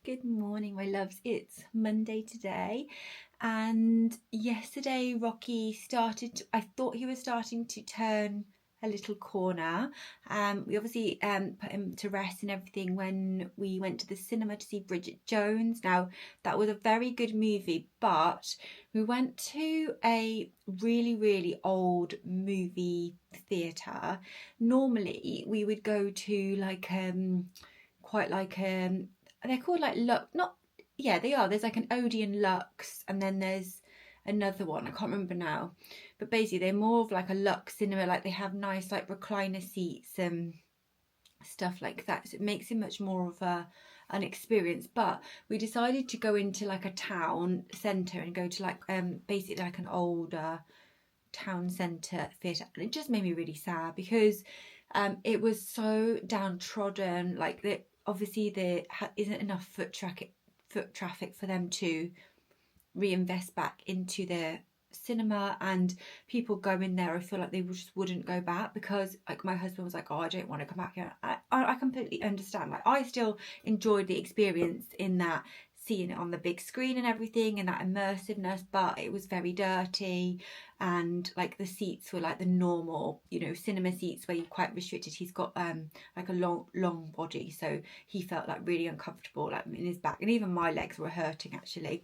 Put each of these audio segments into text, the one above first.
Good morning, my loves. It's Monday today, and yesterday Rocky I thought he was starting to turn a little corner. We obviously put him to rest and everything when we went to the cinema to see Bridget Jones. Now, that was a very good movie, but we went to a really, really old movie theatre. Normally, we would go to they're called like Lux, not, yeah, they are. There's like an Odeon Lux, and then there's another one, I can't remember now. But basically, they're more of like a Lux cinema, like they have nice like recliner seats and stuff like that. So it makes it much more of an experience. But we decided to go into like a town centre and go to like basically like an older town centre theatre, and it just made me really sad because it was so downtrodden. Like obviously there isn't enough foot traffic for them to reinvest back into their cinema, and people go in there, I feel like they just wouldn't go back because like my husband was like, oh, I don't want to come back here. I completely understand. Like I still enjoyed the experience in that, seeing it on the big screen and everything and that immersiveness, but it was very dirty, and like the seats were like the normal, cinema seats where you're quite restricted. He's got like a long body, so he felt like really uncomfortable like in his back, and even my legs were hurting actually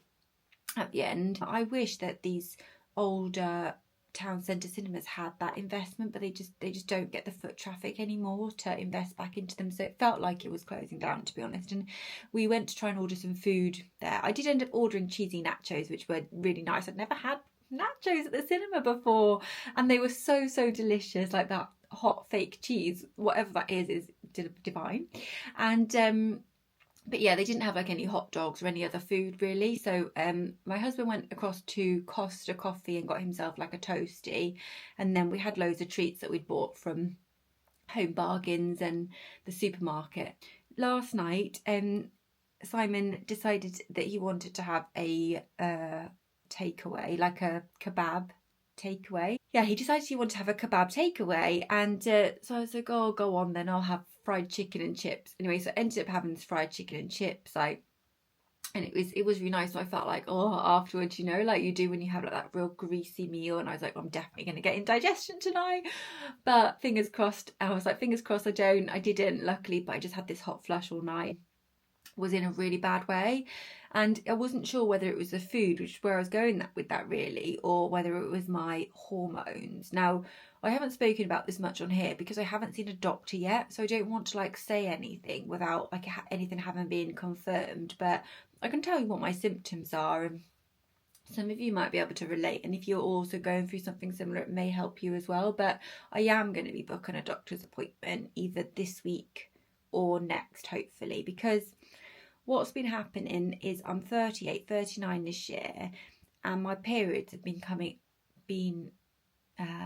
at the end. I wish that these older town centre cinemas had that investment, but they just don't get the foot traffic anymore to invest back into them, so it felt like it was closing down, to be honest. And we went to try and order some food there. I did end up ordering cheesy nachos, which were really nice. I'd never had nachos at the cinema before, and they were so delicious. Like that hot fake cheese, whatever that is divine. And but yeah, they didn't have like any hot dogs or any other food really. So my husband went across to Costa Coffee and got himself like a toasty, and then we had loads of treats that we'd bought from Home Bargains and the supermarket. Last night Simon decided that he wanted to have a takeaway, like a kebab takeaway. Yeah, he decided he wanted to have a kebab takeaway, and so I was like, oh, go on then, I'll have fried chicken and chips. Anyway, so I ended up having this fried chicken and chips, and it was really nice. So I felt like, oh, afterwards, like you do when you have like that real greasy meal, and I was like, I'm definitely going to get indigestion tonight, but fingers crossed. I was like, fingers crossed I didn't, luckily, but I just had this hot flush all night. Was in a really bad way, and I wasn't sure whether it was the food, which is where I was going with that really, or whether it was my hormones. Now, I haven't spoken about this much on here because I haven't seen a doctor yet, so I don't want to like say anything without like anything having been confirmed, but I can tell you what my symptoms are, and some of you might be able to relate, and if you're also going through something similar, it may help you as well. But I am going to be booking a doctor's appointment either this week or next, hopefully, because what's been happening is I'm 38, 39 this year, and my periods have been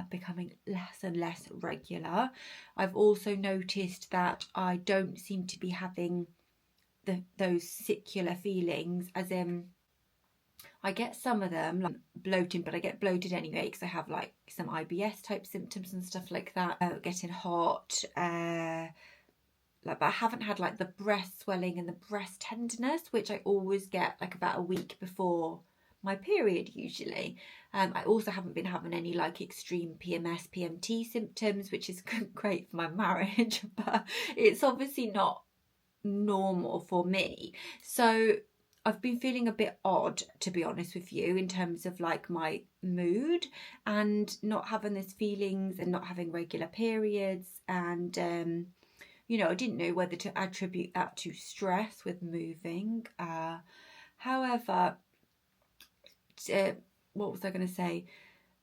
becoming less and less regular. I've also noticed that I don't seem to be having those sicular feelings, as in I get some of them like bloating, but I get bloated anyway because I have like some IBS type symptoms and stuff like that. Getting hot, but I haven't had like the breast swelling and the breast tenderness, which I always get like about a week before my period usually. I also haven't been having any like extreme PMS, PMT symptoms, which is great for my marriage, but it's obviously not normal for me. So I've been feeling a bit odd, to be honest with you, in terms of like my mood and not having these feelings and not having regular periods, and I didn't know whether to attribute that to stress with moving. However, what was I going to say?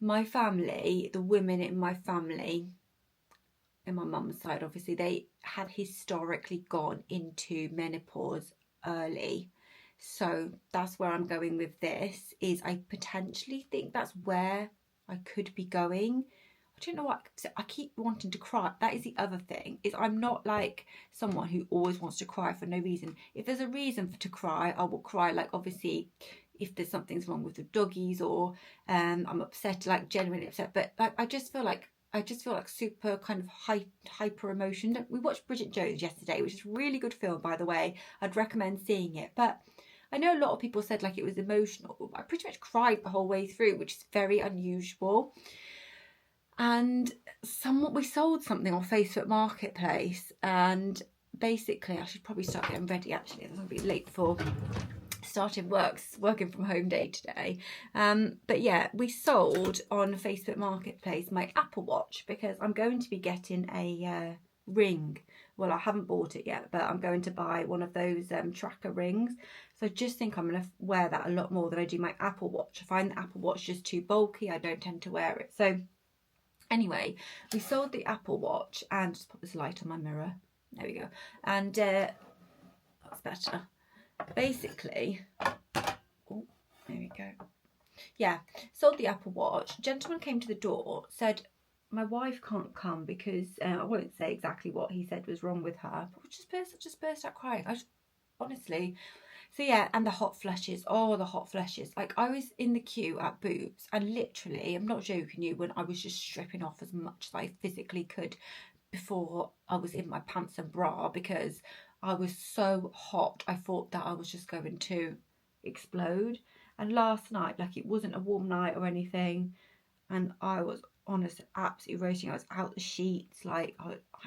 My family, the women in my family, in my mum's side, obviously, they had historically gone into menopause early. So that's where I'm going with this, is I potentially think that's where I could be going. I don't know what, I keep wanting to cry. That is the other thing, is I'm not like someone who always wants to cry for no reason. If there's a reason to cry, I will cry. Like obviously if there's something's wrong with the doggies, or I'm upset, like genuinely upset. But like I just feel like I just feel like super kind of hyper emotion. We watched Bridget Jones yesterday, which is a really good film, by the way. I'd recommend seeing it. But I know a lot of people said like it was emotional. I pretty much cried the whole way through, which is very unusual. And we sold something on Facebook Marketplace, and basically I should probably start getting ready. Actually, I'm gonna be late for starting working from home day today. But yeah, we sold on Facebook Marketplace my Apple Watch, because I'm going to be getting a ring. Well, I haven't bought it yet, but I'm going to buy one of those tracker rings. So I just think I'm going to wear that a lot more than I do my Apple Watch. I find the Apple Watch just too bulky. I don't tend to wear it. So anyway, we sold the Apple Watch, and just put this light on my mirror. There we go. And that's better. Basically, oh, there we go. Yeah, sold the Apple Watch. Gentleman came to the door, said my wife can't come because I won't say exactly what he said was wrong with her, but just burst out crying. Honestly. So yeah, and the hot flushes. Oh, the hot flushes. Like, I was in the queue at Boots, and literally, I'm not joking you, when I was just stripping off as much as I physically could before I was in my pants and bra, because I was so hot. I thought that I was just going to explode. And last night, like, it wasn't a warm night or anything, and I was honestly absolutely roasting. I was out the sheets, like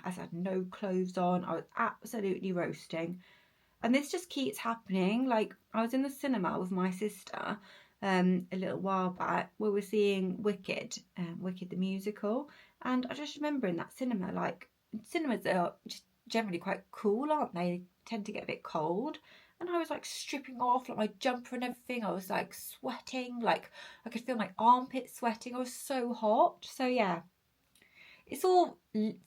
I had no clothes on. I was absolutely roasting. And this just keeps happening. Like, I was in the cinema with my sister a little while back. We were seeing Wicked the musical, and I just remember in that cinema, like, cinemas are just generally quite cool, aren't they? They tend to get a bit cold. And I was like stripping off like my jumper and everything. I was like sweating, like I could feel my armpits sweating. I was so hot. So yeah, it's all,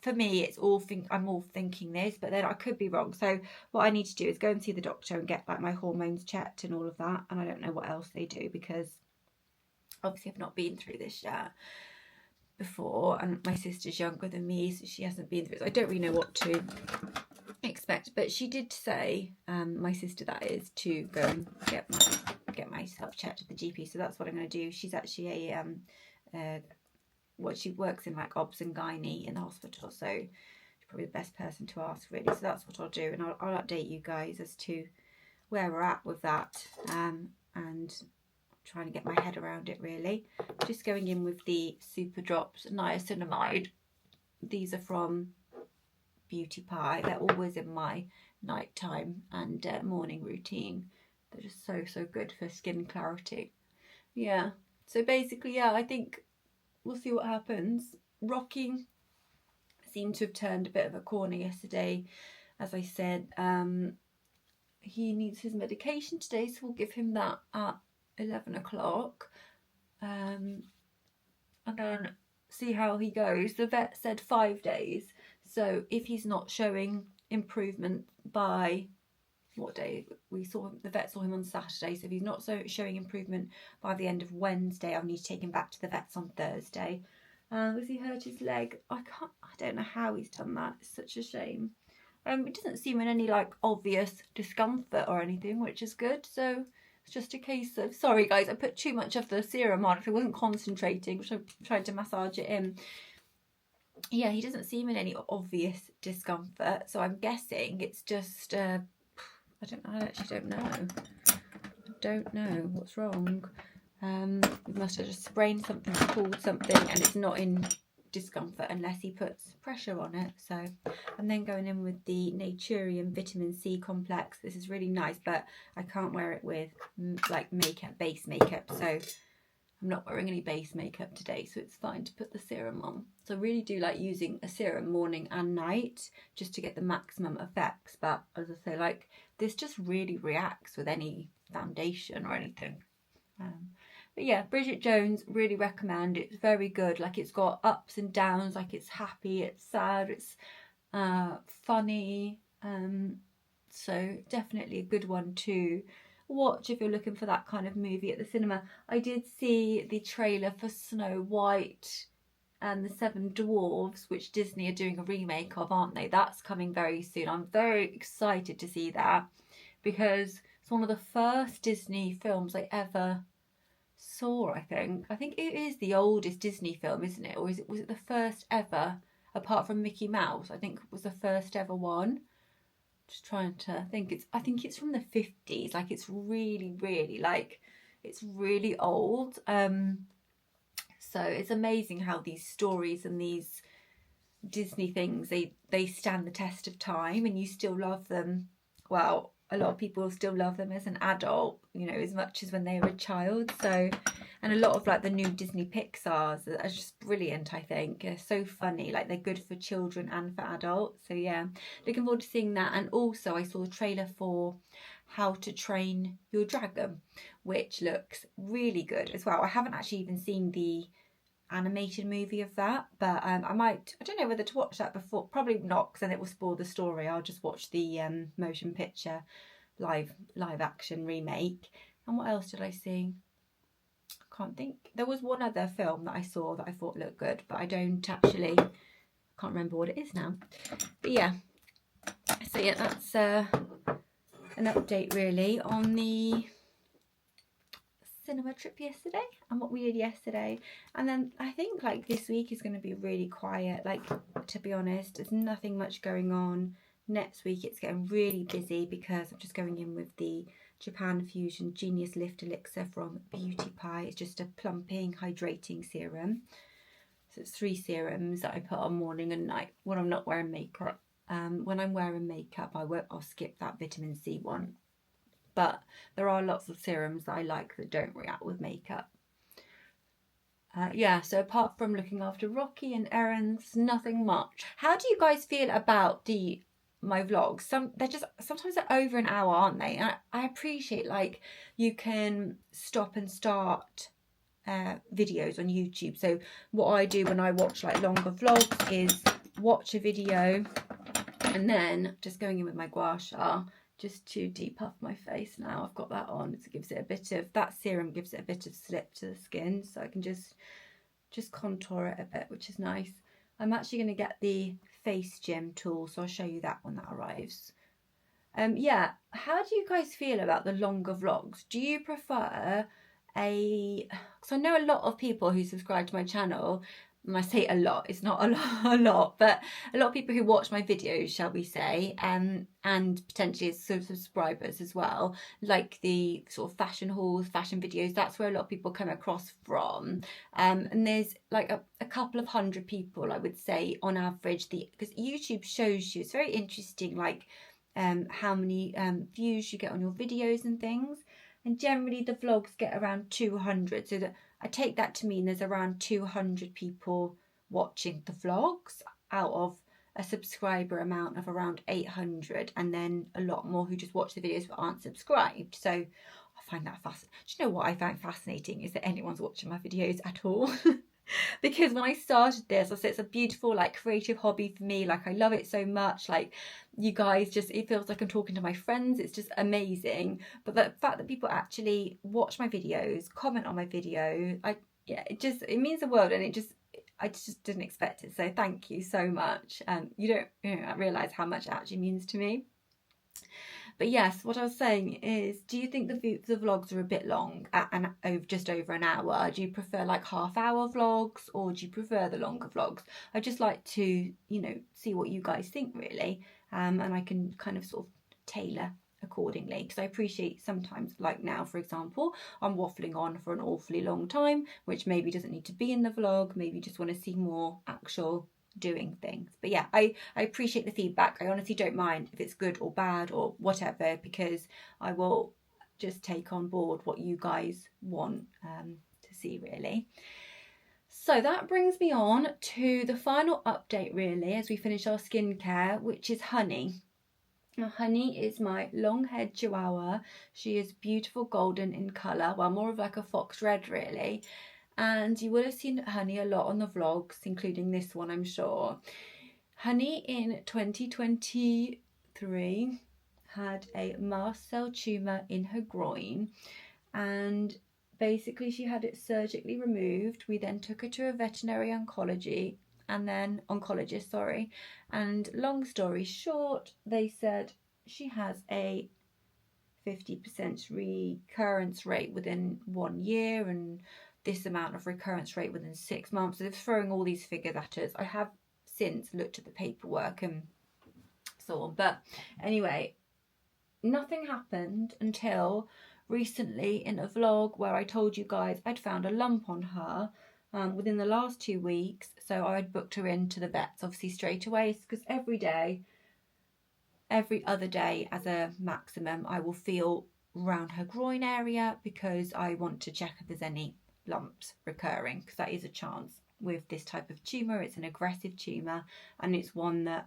for me, it's all I'm all thinking this, but then I could be wrong. So what I need to do is go and see the doctor and get like my hormones checked and all of that. And I don't know what else they do, because obviously I've not been through this yet before, and my sister's younger than me, so she hasn't been through it. So I don't really know what to expect. But she did say, my sister that is, to go and get myself checked at the GP. So that's what I'm going to do. She's actually she works in like obs and gynae in the hospital, so she's probably the best person to ask, really. So that's what I'll do, and I'll update you guys as to where we're at with that, and trying to get my head around it, really. Just going in with the Super Drops niacinamide. These are from Beauty Pie. They're always in my nighttime and morning routine. They're just so good for skin clarity. Yeah, so basically, yeah, I think we'll see what happens. Rocky seemed to have turned a bit of a corner yesterday. As I said, he needs his medication today, so we'll give him that at 11 o'clock. And then see how he goes. The vet said 5 days. So if he's not showing improvement by, what day? The vet saw him on Saturday. So if he's not showing improvement by the end of Wednesday, I'll need to take him back to the vets on Thursday. Because he hurt his leg. I don't know how he's done that. It's such a shame. It doesn't seem in any like obvious discomfort or anything, which is good. So it's just a case of, sorry guys, I put too much of the serum on because I wasn't concentrating, which I tried to massage it in. Yeah, he doesn't seem in any obvious discomfort, so I'm guessing it's just I actually don't know what's wrong. He must have just sprained something, pulled something, and it's not in discomfort unless he puts pressure on it. So I'm then going in with the Naturium Vitamin C Complex. This is really nice, but I can't wear it with like base makeup, so I'm not wearing any base makeup today, so it's fine to put the serum on. So I really do like using a serum morning and night just to get the maximum effects. But as I say, like, this just really reacts with any foundation or anything. But yeah, Bridget Jones, really recommend. It's very good. Like, it's got ups and downs. Like, it's happy, it's sad, it's funny. So definitely a good one to watch if you're looking for that kind of movie at the cinema. I did see the trailer for Snow White and the Seven Dwarfs, which Disney are doing a remake of, aren't they? That's coming very soon. I'm very excited to see that, because it's one of the first Disney films I ever Saw, I think. I think it is the oldest Disney film, isn't it? Or was it the first ever, apart from Mickey Mouse? I think it was the first ever one. Just trying to think. I think it's from the 50s. Like it's really, really like it's really old. So it's amazing how these stories and these Disney things, they stand the test of time and you still love them. Well, a lot of people still love them as an adult, you know, as much as when they were a child. So, and a lot of like the new Disney Pixars are just brilliant, I think. They're so funny, like they're good for children and for adults. So yeah, looking forward to seeing that. And also I saw a trailer for How to Train Your Dragon, which looks really good as well. I haven't actually even seen the animated movie of that, but I don't know whether to watch that before. Probably not, because then it will spoil the story. I'll just watch the motion picture live action remake. And what else did I see? I can't think. There was one other film that I saw that I thought looked good, but I can't remember what it is now. But yeah, so yeah, that's an update really on the cinema trip yesterday and what we did yesterday. And then I think like this week is going to be really quiet, like, to be honest. There's nothing much going on. Next week it's getting really busy because I'm just going in with the Japan Fusion Genius Lift Elixir from Beauty Pie. It's just a plumping hydrating serum, so it's 3 serums that I put on morning and night when I'm not wearing makeup. When I'm wearing makeup I'll skip that vitamin C one. But there are lots of serums that I like that don't react with makeup. Yeah, so apart from looking after Rocky and errands, nothing much. How do you guys feel about my vlogs? Sometimes they're over an hour, aren't they? And I appreciate like you can stop and start videos on YouTube. So what I do when I watch like longer vlogs is watch a video and then just going in with my gua sha just to depuff my face. Now I've got that on, it gives it a bit of, that serum gives it a bit of slip to the skin, so I can just contour it a bit, which is nice. I'm actually going to get the face gym tool, so I'll show you that when that arrives. Yeah, how do you guys feel about the longer vlogs? Do you prefer because I know a lot of people who subscribe to my channel, and I say a lot, it's not a lot, but a lot of people who watch my videos, shall we say, and potentially as subscribers as well, like the sort of fashion hauls, fashion videos. That's where a lot of people come across from. And there's like a couple of hundred people, I would say, on average, because YouTube shows you, it's very interesting, like how many views you get on your videos and things. And generally the vlogs get around 200, so that I take that to mean there's around 200 people watching the vlogs out of a subscriber amount of around 800, and then a lot more who just watch the videos but aren't subscribed. So I find that fascinating. Do you know what I find fascinating is that anyone's watching my videos at all. Because when I started this, I said it's a beautiful like creative hobby for me. Like I love it so much. Like you guys just, it feels like I'm talking to my friends. It's just amazing. But the fact that people actually watch my videos, comment on my video, it means the world. And I just didn't expect it. So thank you so much. You don't realise how much it actually means to me. But yes, what I was saying is, do you think the vlogs are a bit long, just over an hour? Do you prefer like half-hour vlogs, or do you prefer the longer vlogs? I'd just like to, see what you guys think really, and I can kind of sort of tailor accordingly, because I appreciate sometimes, like now for example, I'm waffling on for an awfully long time, which maybe doesn't need to be in the vlog. Maybe you just want to see more actual doing things. But yeah, I appreciate the feedback. I honestly don't mind if it's good or bad or whatever, because I will just take on board what you guys want to see really. So that brings me on to the final update really, as we finish our skincare, which is Honey. Now, Honey is my long-haired Chihuahua. She is beautiful golden in colour, well, more of like a fox red really. And you will have seen Honey a lot on the vlogs, including this one, I'm sure. Honey in 2023 had a mast cell tumour in her groin, and basically she had it surgically removed. We then took her to a veterinary oncologist, and long story short, they said she has a 50% recurrence rate within 1 year and this amount of recurrence rate within 6 months. So they're throwing all these figures at us. I have since looked at the paperwork and so on. But anyway, nothing happened until recently in a vlog where I told you guys I'd found a lump on her within the last 2 weeks. So I'd booked her into the vets obviously straight away, because every other day as a maximum I will feel around her groin area, because I want to check if there's any lumps recurring, because that is a chance with this type of tumour. It's an aggressive tumour and it's one that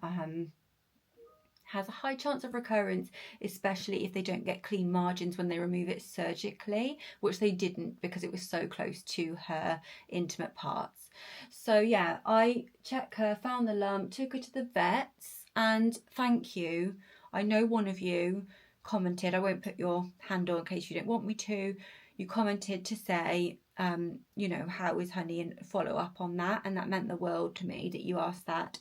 has a high chance of recurrence, especially if they don't get clean margins when they remove it surgically, which they didn't because it was so close to her intimate parts. So yeah, I checked her, found the lump, took her to the vets, and thank you. I know one of you commented, I won't put your handle in case you don't want me to, you commented to say, you know, how is Honey, and follow up on that, and that meant the world to me that you asked that.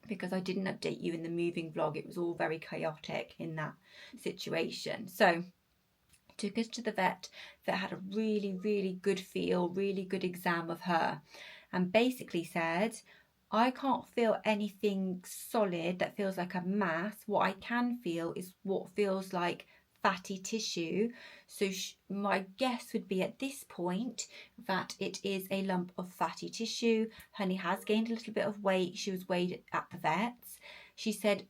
Because I didn't update you in the moving vlog. It was all very chaotic in that situation. So took us to the vet that had a really, really good feel, really good exam of her, and basically said, I can't feel anything solid that feels like a mass. What I can feel is what feels like fatty tissue. So my guess would be at this point that it is a lump of fatty tissue. Honey has gained a little bit of weight. She was weighed at the vets. She said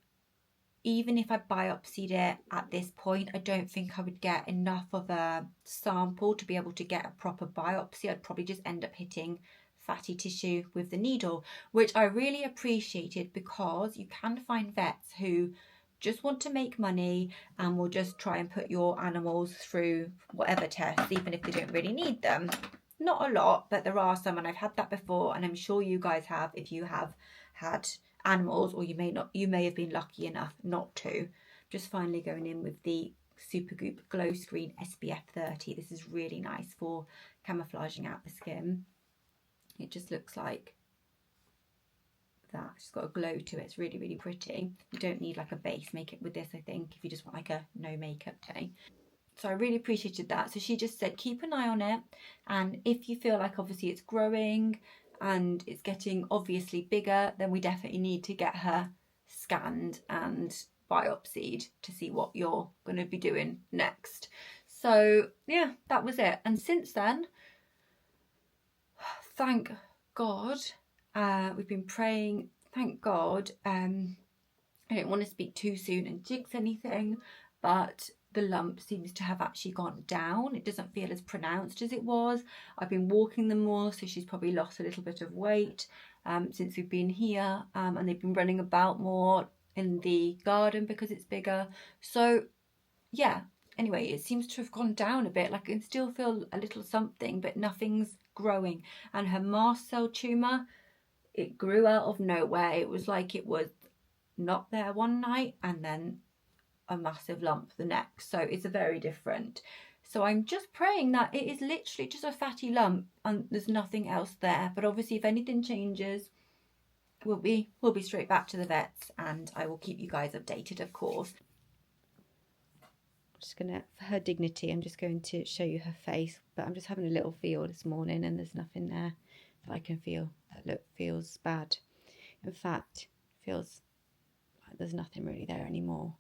even if I biopsied it at this point, I don't think I would get enough of a sample to be able to get a proper biopsy. I'd probably just end up hitting fatty tissue with the needle, which I really appreciated, because you can find vets who just want to make money and will just try and put your animals through whatever tests, even if they don't really need them. Not a lot, but there are some, and I've had that before, and I'm sure you guys have if you have had animals, or you may have been lucky enough not to. Just finally going in with the Supergoop Glow Screen SPF 30. This is really nice for camouflaging out the skin. It just looks like that. It's got a glow to it. It's really, really pretty. You don't need like a base makeup with this, I think, if you just want like a no makeup day. So I really appreciated that. So she just said keep an eye on it, and if you feel like obviously it's growing and it's getting obviously bigger, then we definitely need to get her scanned and biopsied to see what you're going to be doing next. So yeah, that was it. And since then, thank God, we've been praying, thank God. I don't want to speak too soon and jinx anything, but the lump seems to have actually gone down. It doesn't feel as pronounced as it was. I've been walking them more, so she's probably lost a little bit of weight since we've been here, and they've been running about more in the garden because it's bigger. So yeah, anyway, it seems to have gone down a bit. Like I can still feel a little something, but nothing's growing. And her mast cell tumour, it grew out of nowhere. It was like it was not there one night and then a massive lump the next. So it's a very different. So I'm just praying that it is literally just a fatty lump and there's nothing else there. But obviously if anything changes, we'll be straight back to the vets, and I will keep you guys updated, of course. Just gonna, for her dignity, I'm just going to show you her face, but I'm just having a little feel this morning and there's nothing there that I can feel that feels bad. In fact, feels like there's nothing really there anymore.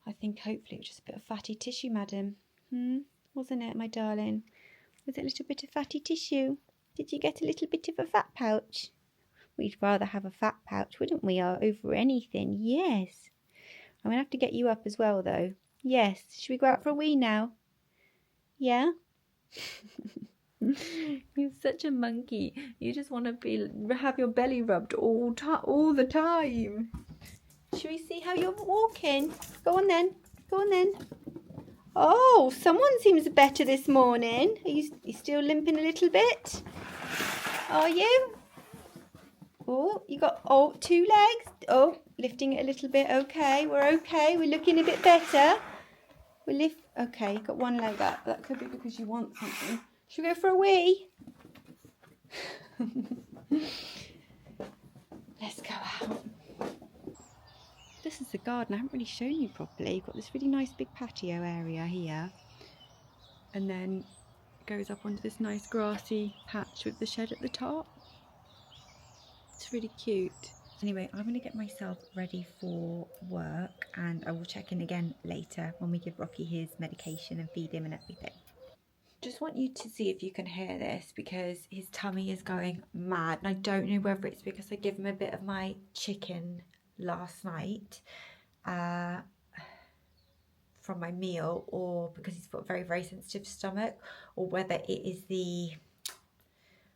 I think hopefully it was just a bit of fatty tissue, madam. Wasn't it, my darling? Was it a little bit of fatty tissue? Did you get a little bit of a fat pouch? We'd rather have a fat pouch, wouldn't we, over anything? Yes. I'm going to have to get you up as well, though. Yes. Should we go out for a wee now? Yeah? You're such a monkey. You just want to have your belly rubbed all the time. Should we see how you're walking? Go on then. Go on then. Oh, someone seems better this morning. Are you still limping a little bit? Are you? Oh, you got 2 legs. Oh, lifting it a little bit. Okay, we're okay. We're looking a bit better. Okay, got 1 leg up. That could be because you want something. Should we go for a wee? Let's go out. The this is the garden. I haven't really shown you properly. You've got this really nice big patio area here, and then it goes up onto this nice grassy patch with the shed at the top. It's really cute. Anyway, I'm going to get myself ready for work, and I will check in again later when we give Rocky his medication and feed him and everything. Just want you to see if you can hear this, because his tummy is going mad, and I don't know whether it's because I gave him a bit of my chicken last night from my meal, or because he's got a very, very sensitive stomach, or whether it is the,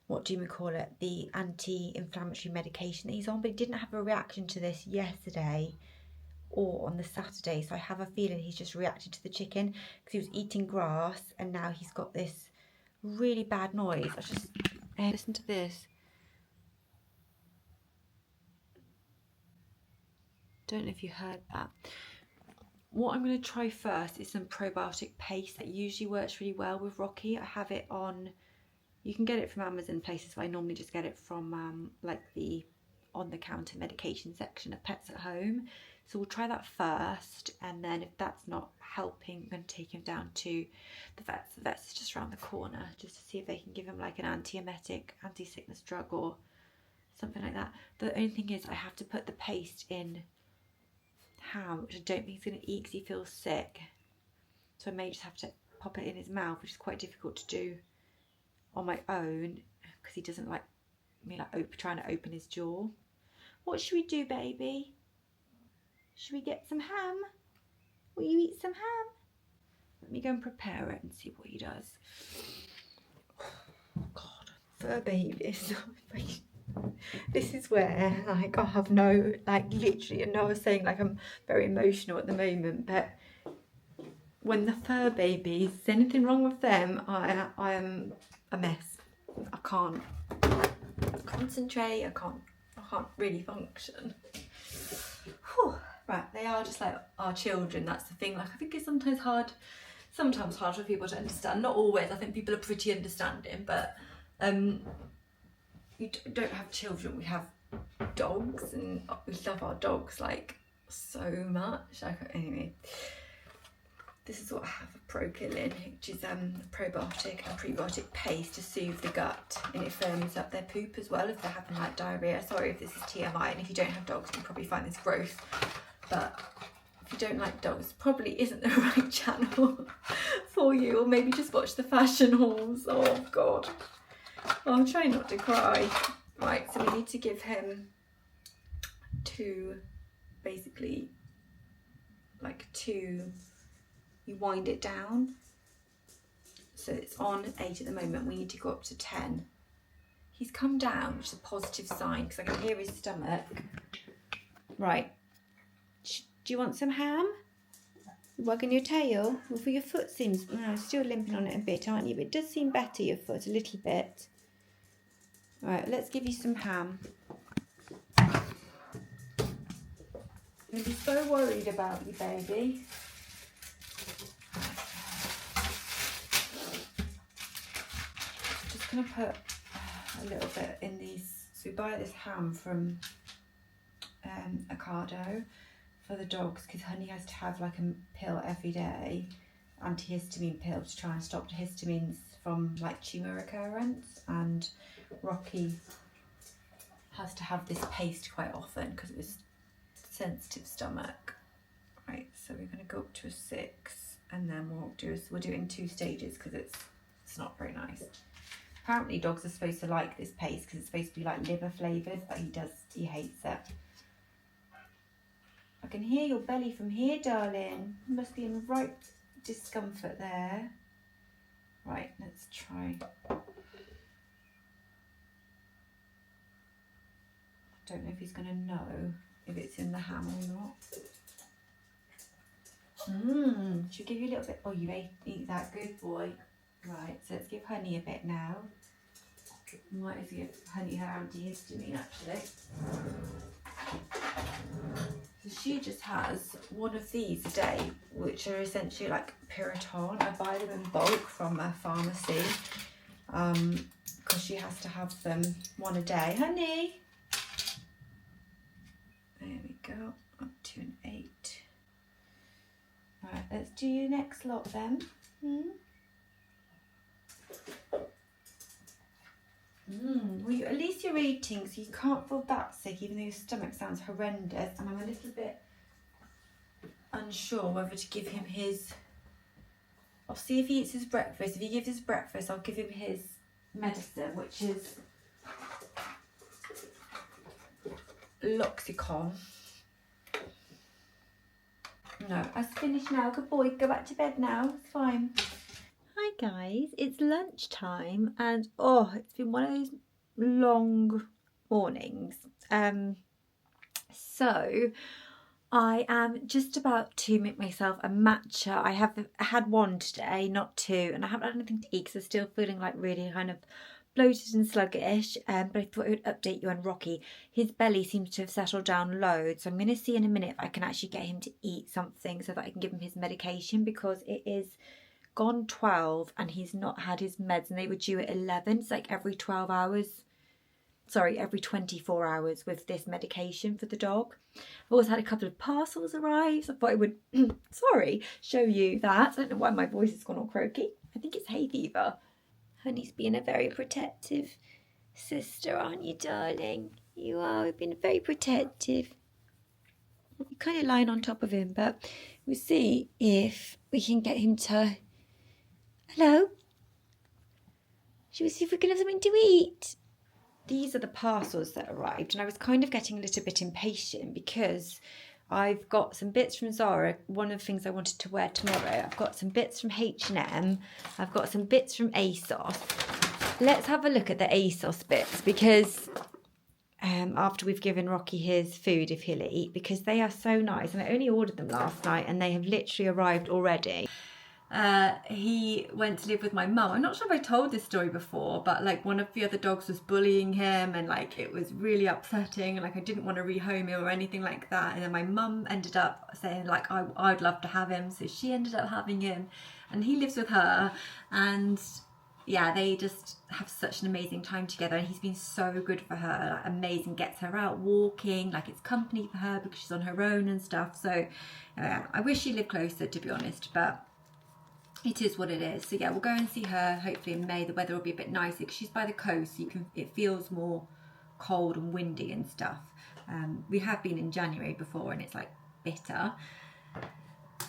what do you call it, the anti-inflammatory medication that he's on. But he didn't have a reaction to this yesterday or on the Saturday, so I have a feeling he's just reacted to the chicken, because he was eating grass and now he's got this really bad noise. I just listen to this. Don't know if you heard that. What I'm going to try first is some probiotic paste that usually works really well with Rocky. I have it on, you can get it from Amazon places, but I normally just get it from like the on-the-counter medication section of Pets at Home. So we'll try that first, and then if that's not helping, I'm going to take him down to the vets. The vets is just around the corner, just to see if they can give him like an antiemetic, anti-sickness drug or something like that. The only thing is I have to put the paste in ham, which I don't think he's going to eat because he feels sick. So I may just have to pop it in his mouth, which is quite difficult to do on my own because he doesn't like me like trying to open his jaw. What should we do, baby? Should we get some ham? Will you eat some ham? Let me go and prepare it and see what he does. Oh God, fur babies. This is where, like, I have no, like, literally, and I was saying, like, I'm very emotional at the moment, but when the fur babies, is anything wrong with them, I am a mess. I can't concentrate, I can't really function. Whew. Right, they are just like our children, that's the thing. Like, I think it's sometimes hard for people to understand. Not always, I think people are pretty understanding, but we don't have children, we have dogs, and we love our dogs like so much. Anyway, this is what I have of Procalin, which is a probiotic and prebiotic paste to soothe the gut, and it firms up their poop as well if they're having like diarrhea. Sorry if this is TMI, and if you don't have dogs you probably find this gross, but if you don't like dogs, probably isn't the right channel for you, or maybe just watch the fashion hauls. Oh God, I'll try not to cry. Right, so we need to give him two, you wind it down, so it's on 8 at the moment, we need to go up to 10. He's come down, which is a positive sign because I can hear his stomach. Right, do you want some ham? You're wagging your tail? Well, for your foot seems, still limping on it a bit, aren't you? But it does seem better, your foot, a little bit. Right, let's give you some ham. I'm going to be so worried about you, baby. Just going to put a little bit in these. So we buy this ham from Ocado for the dogs, because Honey has to have like a pill every day, antihistamine pill, to try and stop the histamines from like tumour recurrence, and Rocky has to have this paste quite often because it was sensitive stomach. Right, so we're going to go up to a 6, and then we'll do it in 2 stages because it's not very nice. Apparently dogs are supposed to like this paste because it's supposed to be like liver flavoured, but he hates it. I can hear your belly from here, darling. You must be in right discomfort there. Right, let's try. Don't know if he's going to know if it's in the ham or not. Should we give you a little bit? Oh, you eat that, good boy. Right, so let's give Honey a bit now. We might as well give Honey her antihistamine actually. So she just has one of these a day, which are essentially like Piriton. I buy them in bulk from a pharmacy because she has to have them one a day. Honey! There we go. up to an 8. Right, let's do your next lot then. Well, at least you're eating, so you can't feel that sick, even though your stomach sounds horrendous. And I'm a little bit unsure whether to give him his... I'll see if he eats his breakfast. If he gives his breakfast, I'll give him his medicine, which is Loxicon. No, that's finished now. Good boy. Go back to bed now. It's fine. Hi guys, it's lunchtime and it's been one of those long mornings. So I am just about to make myself a matcha. I have had one today, not two, and I haven't had anything to eat because I'm still feeling like really kind of bloated and sluggish, but I thought I would update you on Rocky. His belly seems to have settled down loads, so I'm going to see in a minute if I can actually get him to eat something so that I can give him his medication, because it is gone 12 and he's not had his meds, and they were due at 11. It's like every 12 hours, sorry, every 24 hours with this medication for the dog. I've also had a couple of parcels arrive, so I thought I would show you that. I don't know why my voice has gone all croaky. I think it's hay fever. Honey's been a very protective sister, aren't you, darling? You are. We've been very protective. You're kind of lying on top of him, but we'll see if we can get him to... Hello? Shall we see if we can have something to eat? These are the parcels that arrived, and I was kind of getting a little bit impatient because I've got some bits from Zara, one of the things I wanted to wear tomorrow. I've got some bits from H&M. I've got some bits from Asos. Let's have a look at the Asos bits, because after we've given Rocky his food, if he'll eat, because they are so nice. And I only ordered them last night and they have literally arrived already. He went to live with my mum. I'm not sure if I told this story before, but like one of the other dogs was bullying him, and like it was really upsetting, and like I didn't want to rehome him or anything like that. And then my mum ended up saying like I'd love to have him, so she ended up having him, and he lives with her. And yeah, they just have such an amazing time together, and he's been so good for her, like, amazing, gets her out walking, like it's company for her because she's on her own and stuff. So I wish she lived closer, to be honest, but it is what it is. So yeah, we'll go and see her hopefully in May. The weather will be a bit nicer because she's by the coast, so it feels more cold and windy and stuff. We have been in January before and it's like bitter.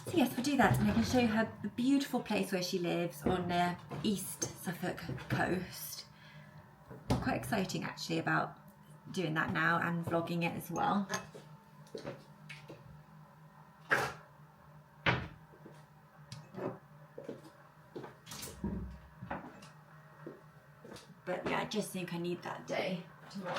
So yes, we'll do that, and I can show her the beautiful place where she lives on the East Suffolk coast. Quite exciting actually about doing that now and vlogging it as well. But yeah, I just think I need that day tomorrow.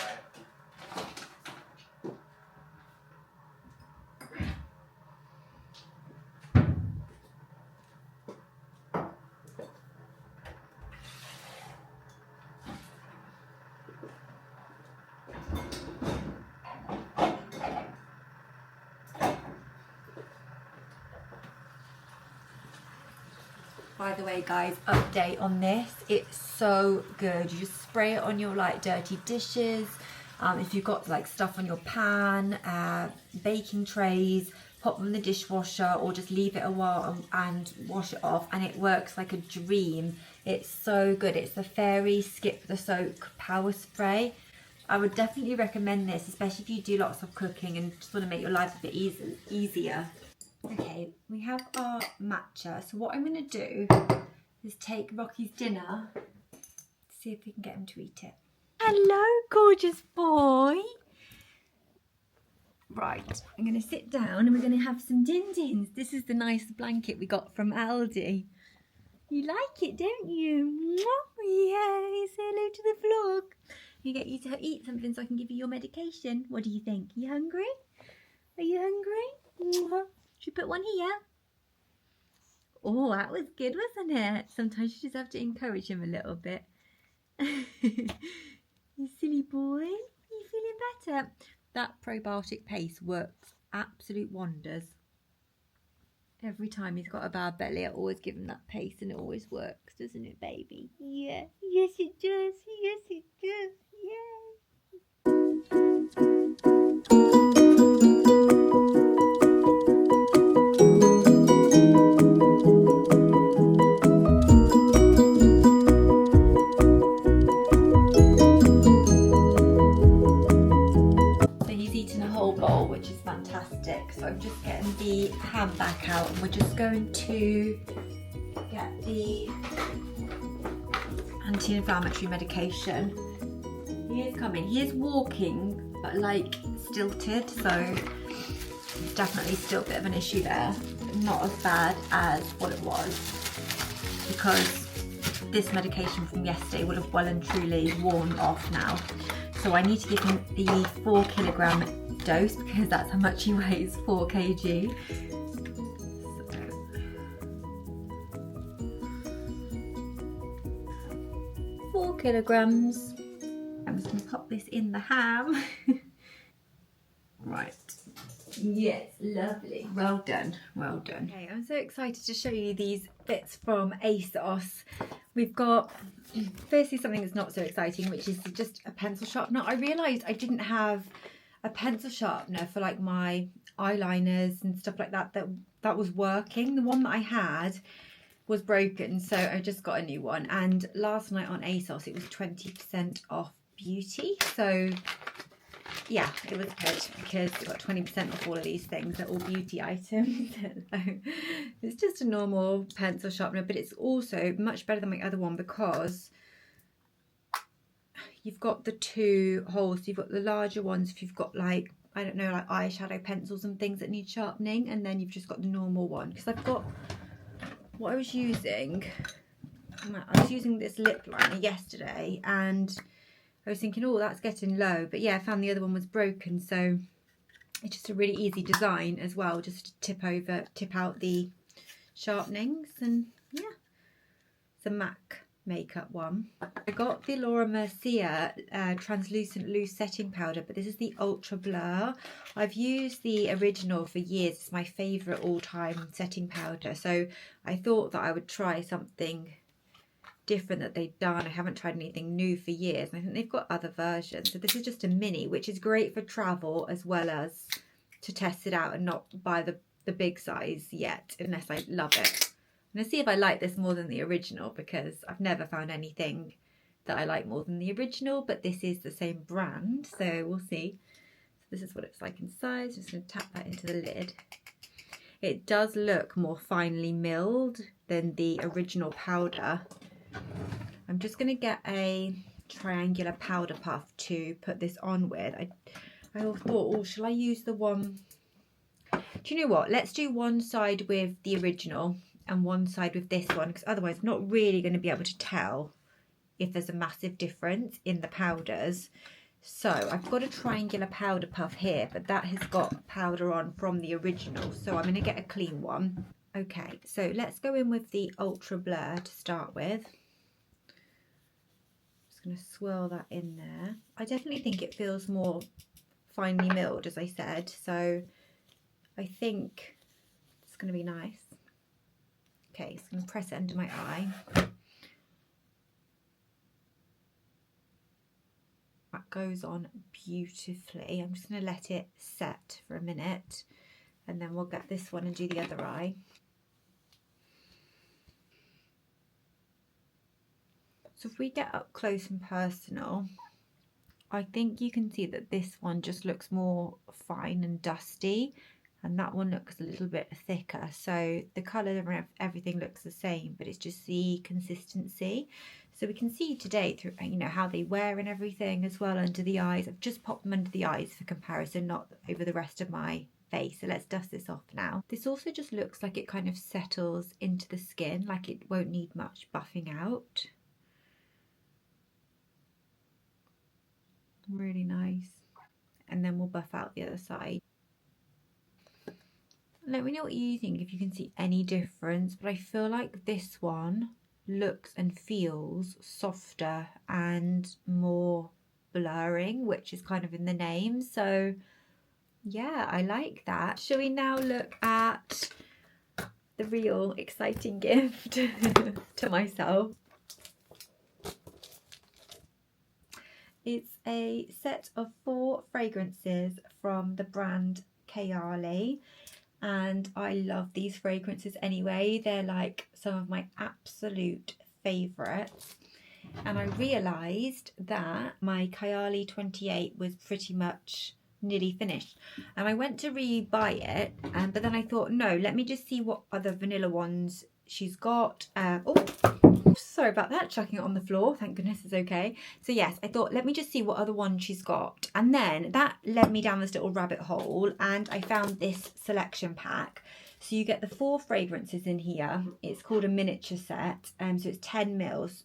By the way guys, update on this, it's so good. You just spray it on your like dirty dishes, if you've got like stuff on your pan, baking trays, pop them in the dishwasher or just leave it a while and wash it off, and it works like a dream. It's so good. It's the Fairy Skip the Soak Power Spray. I would definitely recommend this, especially if you do lots of cooking and just want to make your life a bit easier. Okay, we have our matcha. So what I'm going to do is take Rocky's dinner, see if we can get him to eat it. Hello, gorgeous boy. Right, I'm going to sit down and we're going to have some din-dins. This is the nice blanket we got from Aldi. You like it, don't you? Yeah, say hello to the vlog. You get you to eat something so I can give you your medication. What do you think? You hungry? Are you hungry? Should we put one here? Oh, that was good, wasn't it? Sometimes you just have to encourage him a little bit. You silly boy. Are you feeling better? That probiotic paste works absolute wonders. Every time he's got a bad belly, I always give him that paste and it always works, doesn't it, baby? Yeah. Yes, it does. Yes, it does. Yeah. back out. We're just going to get the anti-inflammatory medication. He is coming. He is walking, but like stilted, so it's definitely still a bit of an issue there. Not as bad as what it was, because this medication from yesterday will have well and truly worn off now. So I need to give him the 4 kilogram dose, because that's how much he weighs, 4 kg. 4 kilograms. I'm just going to pop this in the ham. Right. Yes, lovely. Well done, well done. Okay, I'm so excited to show you these bits from Asos. We've got, firstly, something that's not so exciting, which is just a pencil sharpener. I realised I didn't have a pencil sharpener for like my eyeliners and stuff like that that was working. The one that I had was broken, so I just got a new one. And last night on Asos, it was 20% off beauty. So yeah, it was good, because we got 20% off all of these things. They're all beauty items. It's just a normal pencil sharpener, but it's also much better than my other one, because you've got the 2 holes. You've got the larger ones if you've got like, I don't know, like eyeshadow pencils and things that need sharpening, and then you've just got the normal one. Because I've got, what I was using this lip liner yesterday, and I was thinking, oh, that's getting low, but yeah, I found the other one was broken, so it's just a really easy design as well, just to tip out the sharpenings. And yeah, it's a MAC makeup one. I got the Laura Mercier translucent loose setting powder, but this is the Ultra Blur. I've used the original for years. It's my favourite all-time setting powder, so I thought that I would try something different that they've done. I haven't tried anything new for years. I think they've got other versions. So this is just a mini, which is great for travel as well as to test it out and not buy the big size yet, unless I love it. I'm gonna see if I like this more than the original, because I've never found anything that I like more than the original, but this is the same brand, so we'll see. So this is what it's like inside. So I'm just gonna tap that into the lid. It does look more finely milled than the original powder. I'm just going to get a triangular powder puff to put this on with. I thought, oh, shall I use the one? Do you know what? Let's do one side with the original and one side with this one, because otherwise I'm not really going to be able to tell if there's a massive difference in the powders. So I've got a triangular powder puff here, but that has got powder on from the original, so I'm going to get a clean one. Okay, so let's go in with the Ultra Blur to start with. Going to swirl that in there. I definitely think it feels more finely milled, as I said, so I think it's going to be nice. Okay, so I'm going to press it under my eye. That goes on beautifully. I'm just going to let it set for a minute, and then we'll get this one and do the other eye. So if we get up close and personal, I think you can see that this one just looks more fine and dusty, and that one looks a little bit thicker. So the colour and everything looks the same, but it's just the consistency. So we can see today through, you know, how they wear and everything as well under the eyes. I've just popped them under the eyes for comparison, not over the rest of my face. So let's dust this off now. This also just looks like it kind of settles into the skin, like it won't need much buffing out. Really nice. And then we'll buff out the other side. Let me know what you think, if you can see any difference, but I feel like this one looks and feels softer and more blurring, which is kind of in the name. So yeah, I like that. Shall we now look at the real exciting gift to myself? It's a set of 4 fragrances from the brand Kayali, and I love these fragrances anyway. They're like some of my absolute favourites, and I realised that my Kayali 28 was pretty much nearly finished. And I went to re-buy it, but then I thought, no, let me just see what other vanilla ones she's got. Oh, sorry about that, chucking it on the floor. Thank goodness it's okay. So yes, I thought, let me just see what other one she's got. And then that led me down this little rabbit hole, and I found this selection pack. So you get the 4 fragrances in here. It's called a miniature set. So it's 10 mils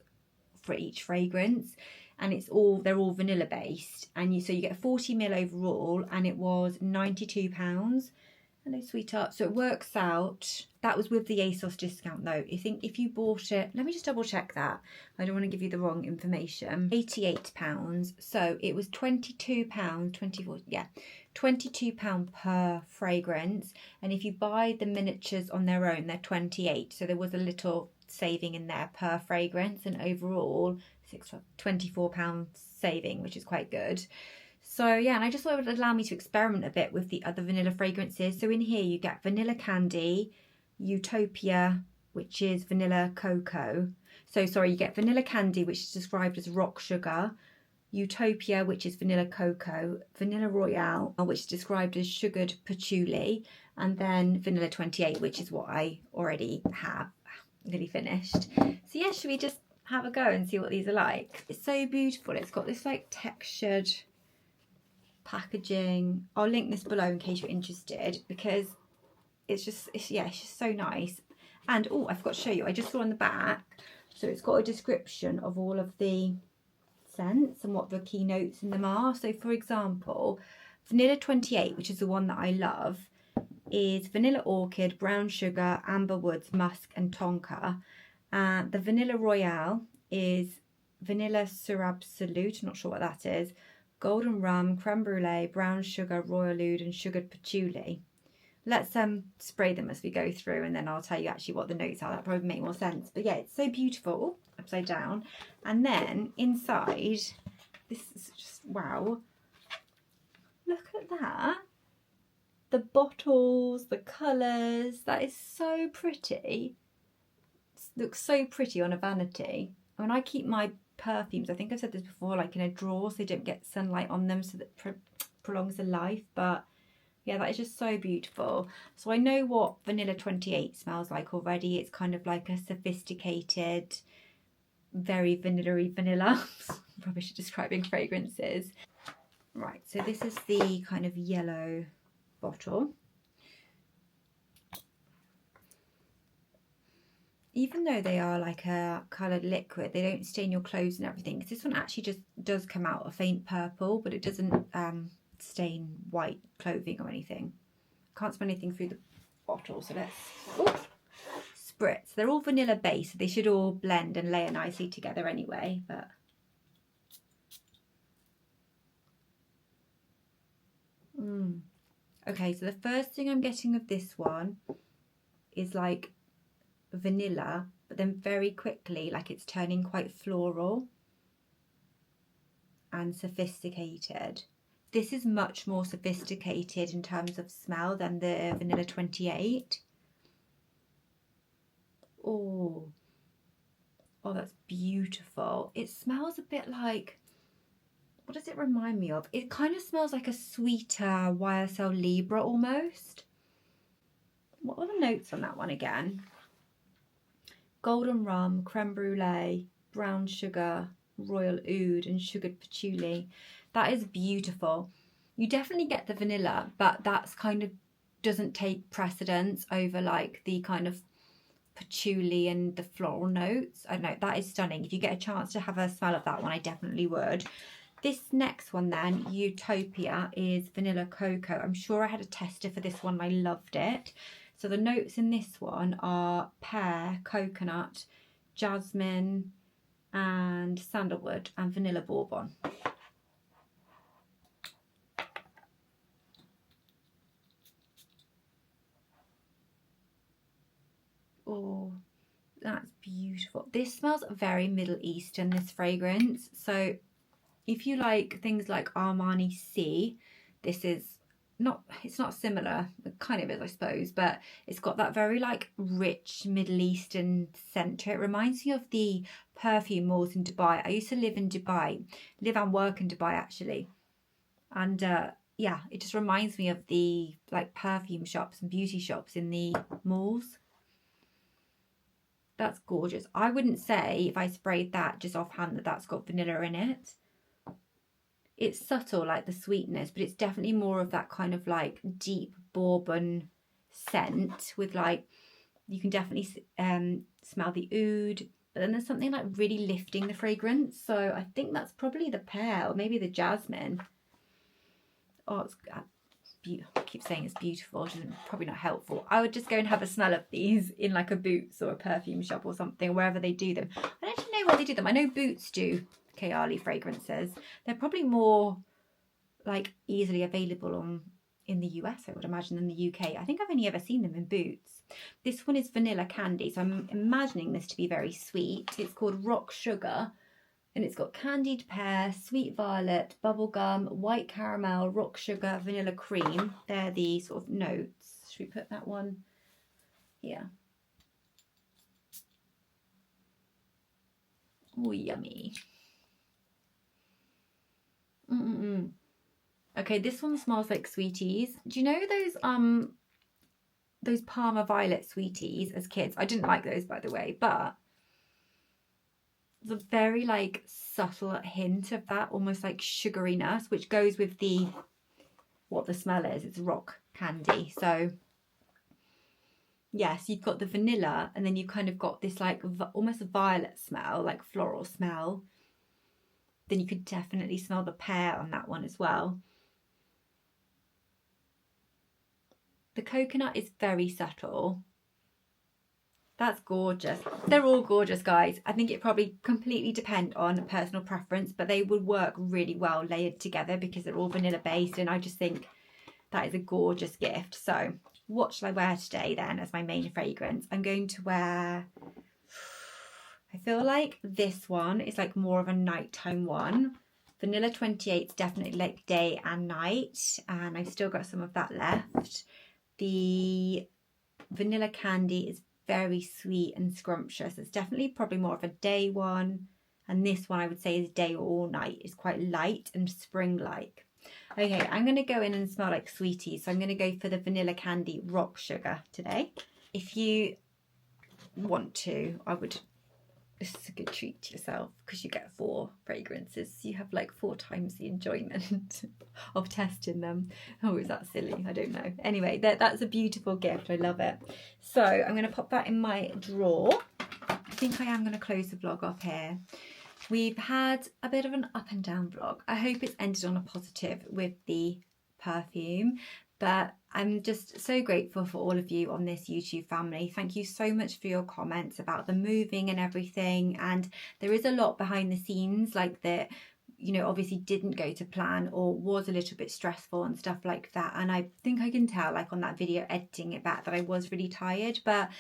for each fragrance, and they're all vanilla based, and so you get 40 ml overall, and it was £92. Hello sweetheart. So it works out, that was with the Asos discount though. I think if you bought it, let me just double check that, I don't want to give you the wrong information, £88. So it was £22, 24, yeah, £22 per fragrance. And if you buy the miniatures on their own, they're 28. So there was a little saving in there per fragrance, and overall £24 saving, which is quite good. So yeah, and I just thought it would allow me to experiment a bit with the other vanilla fragrances. So in here you get Vanilla Candy, Utopia, which is vanilla cocoa. So sorry, you get Vanilla Candy, which is described as rock sugar, Utopia, which is vanilla cocoa, Vanilla Royale, which is described as sugared patchouli, and then Vanilla 28, which is what I already have nearly finished. So yeah, should we just have a go and see what these are like? It's so beautiful. It's got this like textured packaging. I'll link this below in case you're interested, because it's just so nice. And oh, I forgot to show you, I just saw on the back, so it's got a description of all of the scents and what the key notes in them are. So for example, Vanilla 28, which is the one that I love, is vanilla orchid, brown sugar, amber woods, musk and tonka. The Vanilla Royale is vanilla sur absolute, not sure what that is, golden rum, creme brulee, brown sugar, royal oud and sugared patchouli. Let's spray them as we go through, and then I'll tell you actually what the notes are. That probably make more sense. But yeah, it's so beautiful. Upside down. And then inside, this is just wow. Look at that. The bottles, the colours, that is so pretty. It looks so pretty on a vanity. I mean, I keep my perfumes, I think I've said this before, like in a drawer so they don't get sunlight on them, so that prolongs the life. But yeah, that is just so beautiful. So I know what Vanilla 28 smells like already. It's kind of like a sophisticated, very vanilla-y vanilla. Rubbish at describing fragrances. Right, so this is the kind of yellow bottle. Even though they are like a coloured liquid, they don't stain your clothes and everything. Because this one actually just does come out a faint purple, but it doesn't stain white clothing or anything. Can't smell anything through the bottle, so let's spritz. They're all vanilla based, so they should all blend and layer nicely together anyway. But okay, so the first thing I'm getting of this one is like vanilla, but then very quickly, like it's turning quite floral and sophisticated. This is much more sophisticated in terms of smell than the Vanilla 28. Oh, that's beautiful. It smells a bit like, what does it remind me of? It kind of smells like a sweeter YSL Libra almost. What are the notes on that one again? Golden rum, creme brulee, brown sugar, royal oud and sugared patchouli. That is beautiful. You definitely get the vanilla, but that's kind of doesn't take precedence over like the kind of patchouli and the floral notes. I don't know, that is stunning. If you get a chance to have a smell of that one, I definitely would. This next one then, Utopia, is vanilla cocoa. I'm sure I had a tester for this one. I loved it. So the notes in this one are pear, coconut, jasmine and sandalwood and vanilla bourbon. Oh, that's beautiful. This smells very Middle Eastern, this fragrance. So if you like things like Armani C, this is not, it's not similar, it kind of is I suppose, but it's got that very like rich Middle Eastern scent to it. It reminds me of the perfume malls in Dubai. I used to live in Dubai, live and work in Dubai actually, and yeah, it just reminds me of the like perfume shops and beauty shops in the malls. That's gorgeous. I wouldn't say if I sprayed that just offhand that that's got vanilla in it. It's subtle, like the sweetness, but it's definitely more of that kind of like deep bourbon scent with like, you can definitely smell the oud, but then there's something like really lifting the fragrance. So I think that's probably the pear or maybe the jasmine. Oh, it's beautiful. I keep saying it's beautiful, which is probably not helpful. I would just go and have a smell of these in like a Boots or a perfume shop or something, wherever they do them. I don't actually know where they do them. I know Boots do Kayali fragrances. They're probably more like easily available in the US, I would imagine, than the UK. I think I've only ever seen them in Boots. This one is vanilla candy, so I'm imagining this to be very sweet. It's called Rock Sugar, and it's got candied pear, sweet violet, bubblegum, white caramel, rock sugar, vanilla cream. They're the sort of notes. Should we put that one here? Oh, yummy. Okay, this one smells like sweeties. Do you know those Parma Violet sweeties as kids? I didn't like those, by the way, but there's a very like subtle hint of that almost like sugariness, which goes with what the smell is. It's rock candy. So yes, you've got the vanilla, and then you kind of got this like almost a violet smell, like floral smell. Then you could definitely smell the pear on that one as well. The coconut is very subtle. That's gorgeous. They're all gorgeous, guys. I think it probably completely depend on personal preference, but they would work really well layered together because they're all vanilla based, and I just think that is a gorgeous gift. So what shall I wear today then as my main fragrance? I'm going to wear, I feel like this one is like more of a nighttime one. Vanilla 28 is definitely like day and night, and I've still got some of that left. The vanilla candy is very sweet and scrumptious. It's definitely probably more of a day one, and this one I would say is day or night. It's quite light and spring-like. Okay, I'm going to go in and smell like sweeties, so I'm going to go for the vanilla candy rock sugar today. If you want to, this is a good treat to yourself because you get 4 fragrances. You have like 4 times the enjoyment of testing them. Oh, is that silly? I don't know. Anyway, that's a beautiful gift. I love it. So I'm going to pop that in my drawer. I think I am going to close the vlog off here. We've had a bit of an up and down vlog. I hope it's ended on a positive with the perfume. But I'm just so grateful for all of you on this YouTube family. Thank you so much for your comments about the moving and everything. And there is a lot behind the scenes, like that, you know, obviously didn't go to plan or was a little bit stressful and stuff like that. And I think I can tell, like on that video editing it back, that I was really tired. But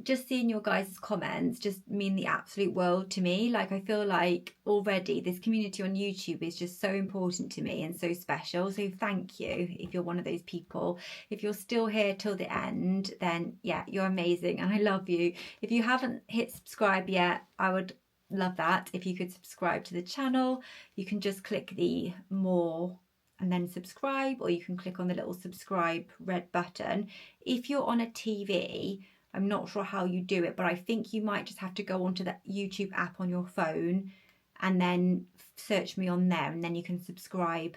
just seeing your guys' comments just mean the absolute world to me. Like, I feel like already this community on YouTube is just so important to me and so special. So thank you if you're one of those people. If you're still here till the end, then yeah, you're amazing and I love you. If you haven't hit subscribe yet, I would love that if you could subscribe to the channel. You can just click the more and then subscribe, or you can click on the little subscribe red button. If you're on a TV, I'm not sure how you do it, but I think you might just have to go onto the YouTube app on your phone and then search me on there, and then you can subscribe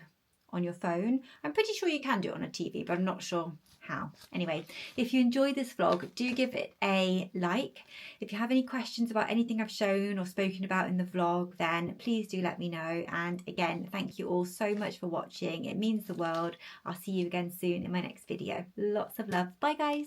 on your phone. I'm pretty sure you can do it on a TV, but I'm not sure how. Anyway, if you enjoyed this vlog, do give it a like. If you have any questions about anything I've shown or spoken about in the vlog, then please do let me know. And again, thank you all so much for watching. It means the world. I'll see you again soon in my next video. Lots of love. Bye guys.